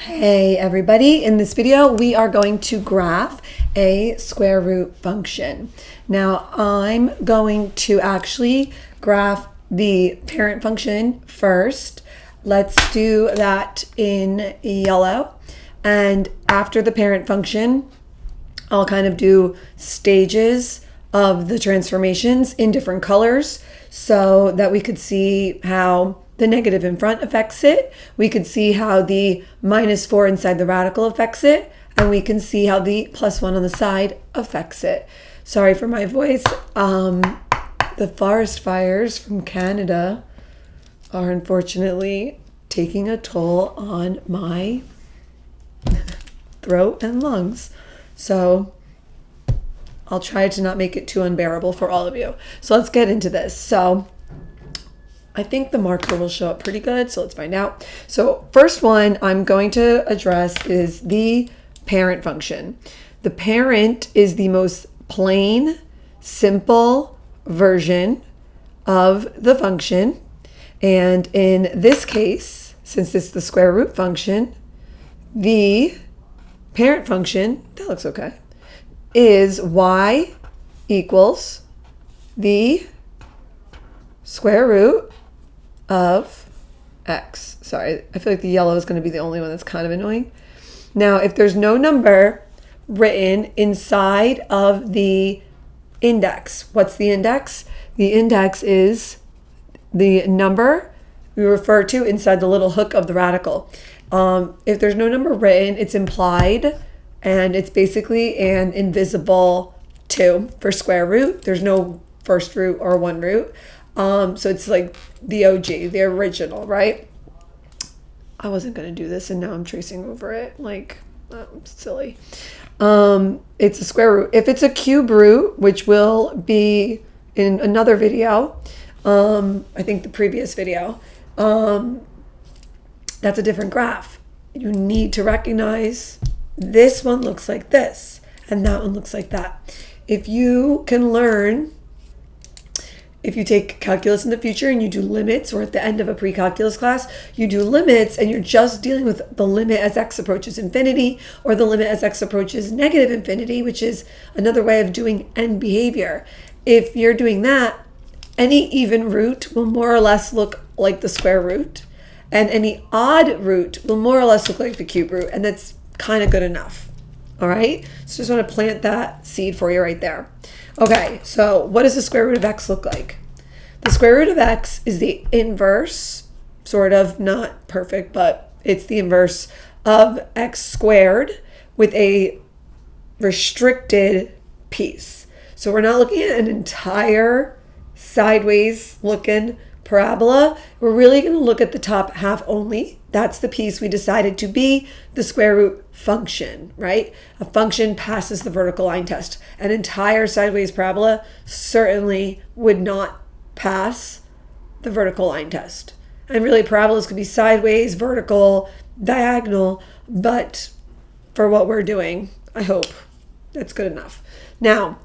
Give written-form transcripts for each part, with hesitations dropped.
Hey everybody, in this video we are going to graph a square root function. Now I'm going to actually graph the parent function first. Let's do that in yellow, and after the parent function I'll kind of do stages of the transformations in different colors so that we could see how the negative in front affects it. We could see how the -4 inside the radical affects it. And we can see how the +1 on the side affects it. Sorry for my voice. The forest fires from Canada are unfortunately taking a toll on my throat and lungs. So I'll try to not make it too unbearable for all of you. So let's get into this. So I think the marker will show up pretty good, so let's find out. So first one I'm going to address is the parent function. The parent is the most plain, simple version of the function. And in this case, since it's the square root function, the parent function, that looks okay, is y equals the square root of x. Sorry, I feel like the yellow is going to be the only one that's kind of annoying. Now, if there's no number written inside of the index, what's the index? The index is the number we refer to inside the little hook of the radical. If there's no number written, it's implied, and it's basically an invisible 2 for square root. There's no first root or one root. So it's like the OG, the original, right? I wasn't going to do this, and now I'm tracing over it. Like, silly. It's a square root. If it's a cube root, which will be in another video, I think the previous video, that's a different graph. You need to recognize this one looks like this, and that one looks like that. If you can learn, if you take calculus in the future and you do limits, or at the end of a pre-calculus class, you do limits and you're just dealing with the limit as x approaches infinity, or the limit as x approaches negative infinity, which is another way of doing end behavior. If you're doing that, any even root will more or less look like the square root, and any odd root will more or less look like the cube root, and that's kind of good enough. All right, so just want to plant that seed for you right there. Okay, so what does the square root of x look like? The square root of x is the inverse, sort of, not perfect, but it's the inverse of x squared with a restricted piece. So we're not looking at an entire sideways looking parabola. We're really going to look at the top half only. That's the piece we decided to be the square root function, right? A function passes the vertical line test. An entire sideways parabola certainly would not pass the vertical line test. And really, parabolas could be sideways, vertical, diagonal, but for what we're doing, I hope that's good enough. Now,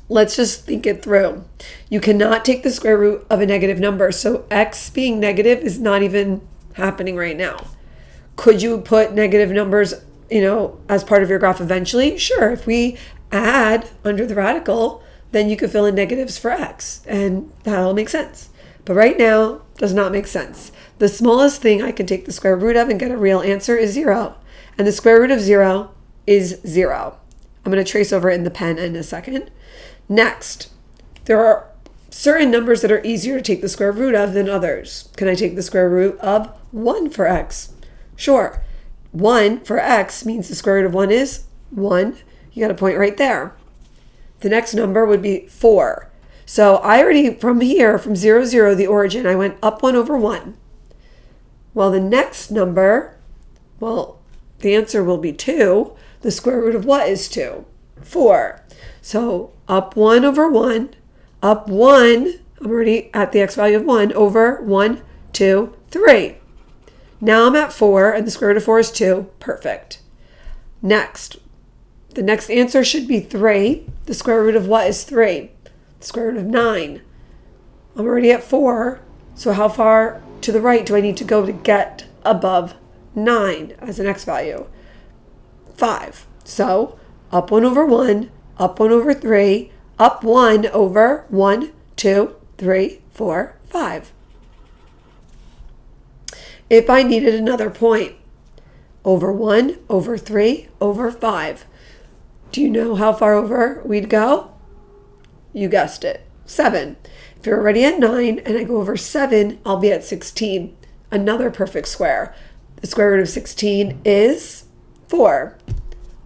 let's just think it through. You cannot take the square root of a negative number, so x being negative is not even happening right now. Could you put negative numbers, as part of your graph eventually? Sure. If we add under the radical, then you could fill in negatives for x, and that'll make sense. But right now, does not make sense. The smallest thing I can take the square root of and get a real answer is 0. And the square root of 0 is 0. I'm going to trace over it in the pen in a second. Next, there are certain numbers that are easier to take the square root of than others. Can I take the square root of 1 for x? Sure. 1 for x means the square root of 1 is 1. You got a point right there. The next number would be 4. So I already, from here, from 0, 0, the origin, I went up 1 over 1. Well, the next number, the answer will be 2. The square root of what is 2? 4. So up 1 over 1, up 1, I'm already at the x value of 1, over 1, 2, 3. Now I'm at 4, and the square root of 4 is 2. Perfect. Next, the next answer should be 3. The square root of what is 3? The square root of 9. I'm already at 4, so how far to the right do I need to go to get above 9 as an x value. 5. So up 1 over 1, up 1 over 3, up 1 over 1, 2, 3, 4, 5. If I needed another point, over 1, over 3, over 5. Do you know how far over we'd go? You guessed it, 7. If you're already at 9 and I go over 7, I'll be at 16. Another perfect square. The square root of 16 is 4.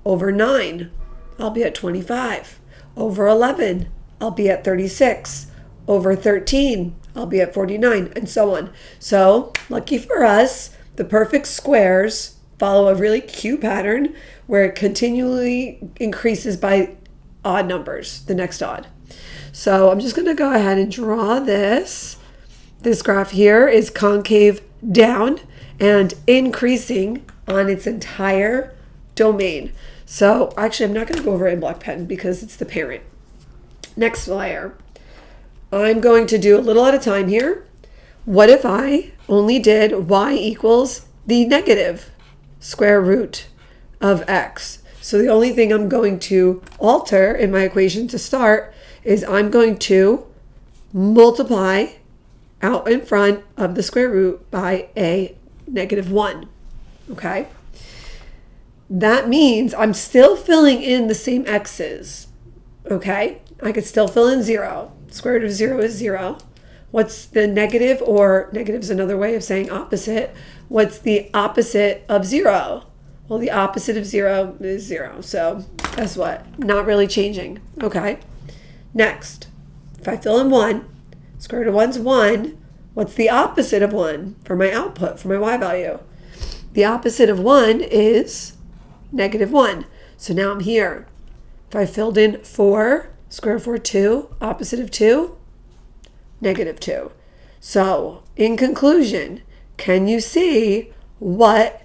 Over 9, I'll be at 25. Over 11, I'll be at 36. Over 13, I'll be at 49, and so on. So, lucky for us, the perfect squares follow a really cute pattern where it continually increases by odd numbers, the next odd. So I'm just going to go ahead and draw this. This graph here is concave down and increasing on its entire domain. So actually, I'm not going to go over it in block pen because it's the parent. Next layer. I'm going to do a little at a time here. What if I only did y equals the negative square root of x? So the only thing I'm going to alter in my equation to start is I'm going to multiply out in front of the square root by a -1. Okay? That means I'm still filling in the same x's. Okay? I could still fill in 0. Square root of 0 is 0. What's the negative, or negative is another way of saying opposite. What's the opposite of 0? Well, the opposite of 0 is 0. So guess what? Not really changing. Okay. Next, if I fill in 1, square root of 1 is 1. What's the opposite of 1 for my output, for my y value? The opposite of 1 is -1. So now I'm here. If I filled in 4, square root of 4, 2, opposite of 2, -2. So, in conclusion, can you see what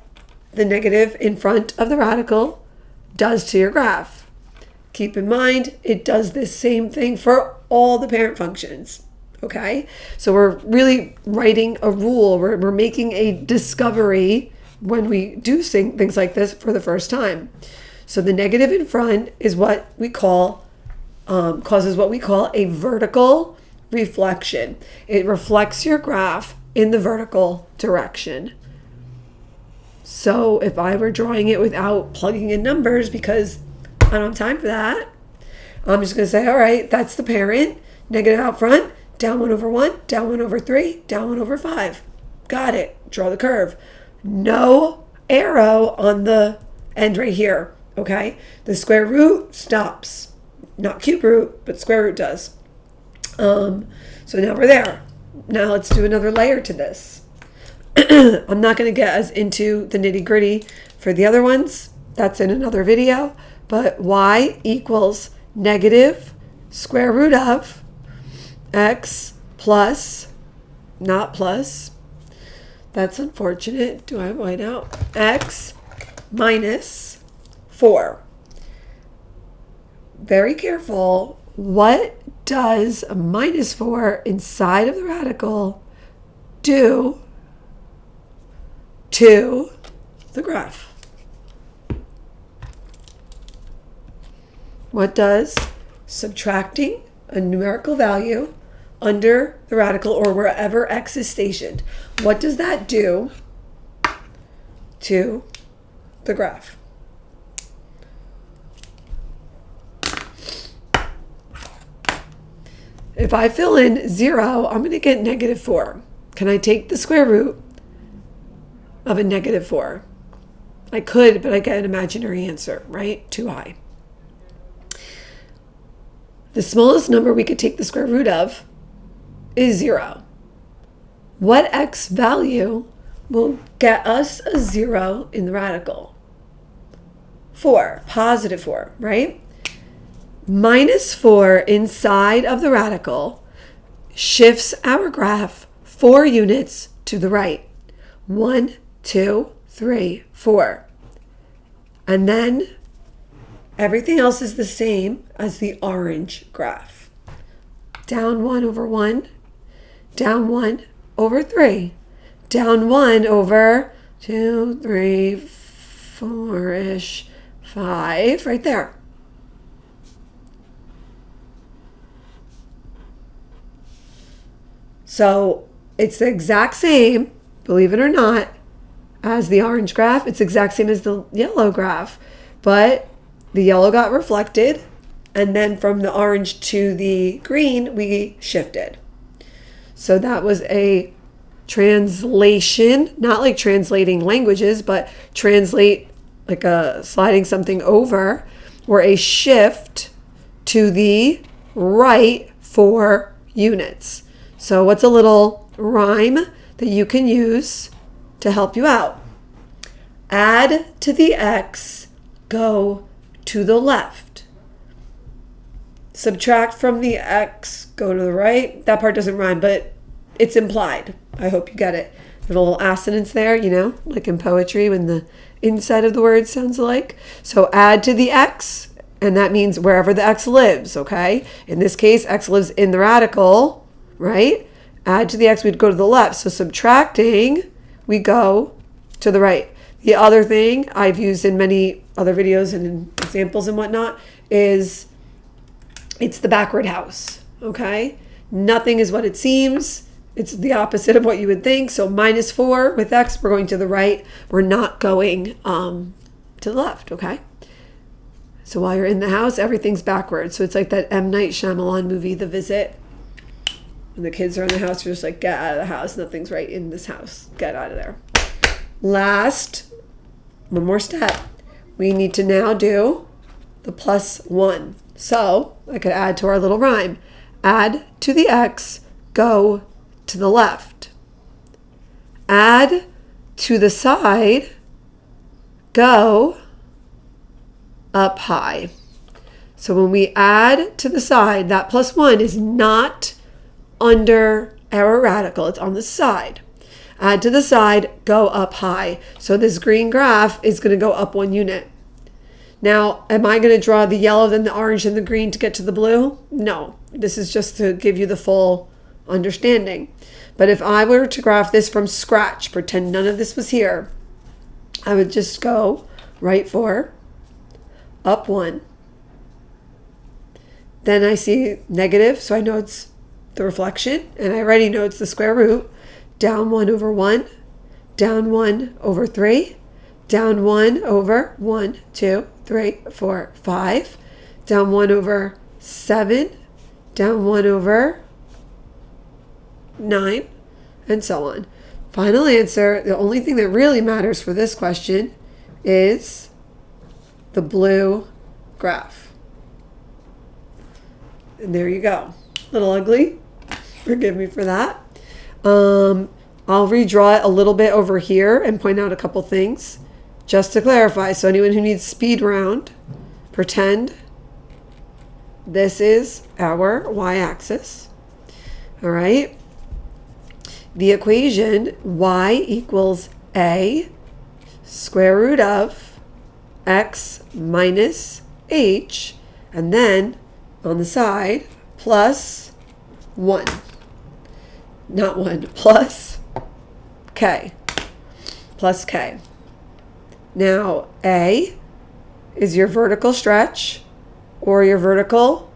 the negative in front of the radical does to your graph? Keep in mind, it does the same thing for all the parent functions. Okay? So we're really writing a rule. We're making a discovery when we do things like this for the first time. So the negative in front is what we call, causes what we call a vertical reflection. It reflects your graph in the vertical direction. So if I were drawing it without plugging in numbers, because I don't have time for that, I'm just going to say, all right, that's the parent. Negative out front, down 1 over 1, down 1 over 3, down 1 over 5. Got it. Draw the curve. No arrow on the end right here. Okay? The square root stops. Not cube root, but square root does. So now we're there. Now let's do another layer to this. I'm not going to get as into the nitty gritty for the other ones. That's in another video. But y equals negative square root of x plus, not plus, that's unfortunate. Do I have white out? X minus 4. Very careful. What does a -4 inside of the radical do to the graph? What does subtracting a numerical value under the radical, or wherever x is stationed, what does that do to the graph? If I fill in 0, I'm going to get -4. Can I take the square root of a -4? I could, but I get an imaginary answer, right? Too high. The smallest number we could take the square root of is 0. What x value will get us a 0 in the radical? 4, positive 4, right? -4 inside of the radical shifts our graph 4 units to the right. 1, 2, 3, 4. And then everything else is the same as the orange graph. Down 1 over 1, down 1 over 3, down 1 over 2, 3, 4-ish, 5, right there. So it's the exact same, believe it or not, as the orange graph. It's the exact same as the yellow graph, but the yellow got reflected, and then from the orange to the green, we shifted. So that was a translation, not like translating languages, but translate like a sliding something over, or a shift to the right 4 units. So what's a little rhyme that you can use to help you out? Add to the x, go to the left. Subtract from the x, go to the right. That part doesn't rhyme, but it's implied. I hope you get it. There's a little assonance there, you know, like in poetry when the inside of the word sounds alike. So add to the x, and that means wherever the x lives, okay? In this case, x lives in the radical, right? Add to the x, we'd go to the left. So subtracting, we go to the right. The other thing I've used in many other videos and in examples and whatnot is it's the backward house, okay? Nothing is what it seems. It's the opposite of what you would think. So -4 with x, we're going to the right. We're not going to the left, okay? So while you're in the house, everything's backwards. So it's like that M. Night Shyamalan movie, The Visit. When the kids are in the house, you're just like, get out of the house. Nothing's right in this house. Get out of there. Last, one more step. We need to now do the +1. So I could add to our little rhyme. Add to the x, go to the left. Add to the side, go up high. So when we add to the side, that +1 is not under our radical. It's on the side. Add to the side, go up high. So this green graph is going to go up 1 unit. Now, am I going to draw the yellow, then the orange, and the green to get to the blue? No. This is just to give you the full understanding. But if I were to graph this from scratch, pretend none of this was here, I would just go right 4, up 1. Then I see negative, so I know it's the reflection, and I already know it's the square root. Down 1 over 1, down 1 over 3, down 1 over 1, 2, 3, 4, 5, down 1 over 7, down 1 over 9, and so on. Final answer, the only thing that really matters for this question is the blue graph. And there you go. A little ugly. Forgive me for that. I'll redraw it a little bit over here and point out a couple things just to clarify. So anyone who needs speed round, pretend this is our y-axis. All right. The equation y equals a square root of x minus h, and then on the side plus 1. Not 1, plus k. Plus k. Now, A is your vertical stretch or your vertical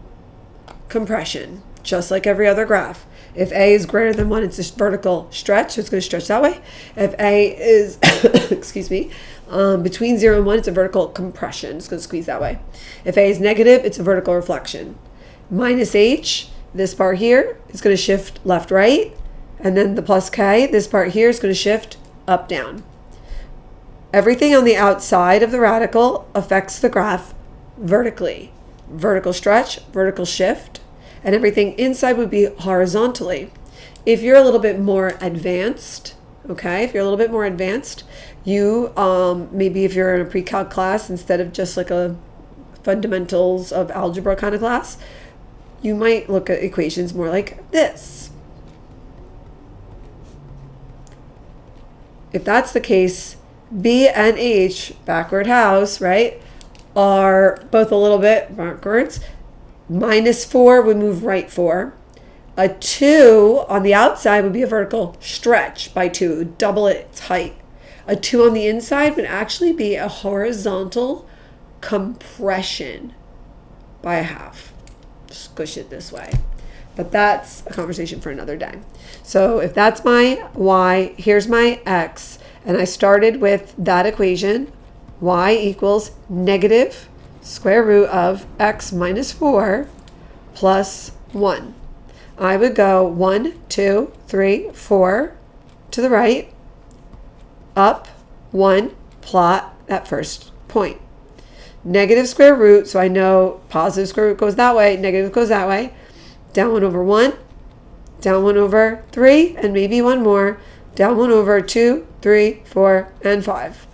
compression, just like every other graph. If A is greater than 1, it's a vertical stretch, so it's going to stretch that way. If A is, excuse me, between 0 and 1, it's a vertical compression. It's going to squeeze that way. If A is negative, it's a vertical reflection. Minus H, this part here is going to shift left, right. And then the plus K, this part here is going to shift up, down. Everything on the outside of the radical affects the graph vertically. Vertical stretch, vertical shift, and everything inside would be horizontally. If you're a little bit more advanced, okay, if you're a little bit more advanced, you, maybe if you're in a pre-calc class instead of just like a fundamentals of algebra kind of class, you might look at equations more like this. If that's the case, B and H, backward house, right, are both a little bit backwards. -4 would move right 4. A 2 on the outside would be a vertical stretch by 2, double its height. A 2 on the inside would actually be a horizontal compression by a half. Squish it this way. But that's a conversation for another day. So if that's my y, here's my x, and I started with that equation, y equals negative square root of x minus 4 plus 1. I would go 1, 2, 3, 4 to the right, up, 1, plot that first point. Negative square root, so I know positive square root goes that way, negative goes that way. Down 1 over 1, down 1 over 3, and maybe one more. Down 1 over 2, 3, 4, and 5.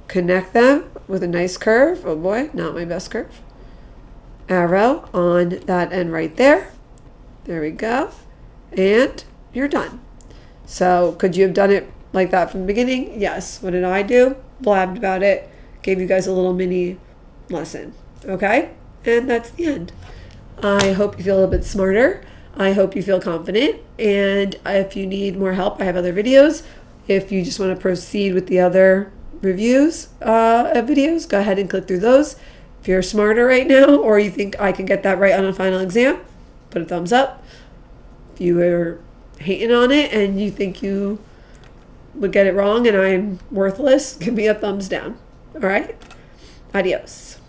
Connect them with a nice curve. Oh boy, not my best curve. Arrow on that end right there. There we go. And you're done. So could you have done it like that from the beginning? Yes. What did I do? Blabbed about it. Gave you guys a little mini lesson. Okay? And that's the end. I hope you feel a little bit smarter. I hope you feel confident. And if you need more help, I have other videos. If you just want to proceed with the other reviews of videos, go ahead and click through those. If you're smarter right now, or you think I can get that right on a final exam, put a thumbs up. If you are hating on it and you think you would get it wrong and I'm worthless, give me a thumbs down. All right? Adios.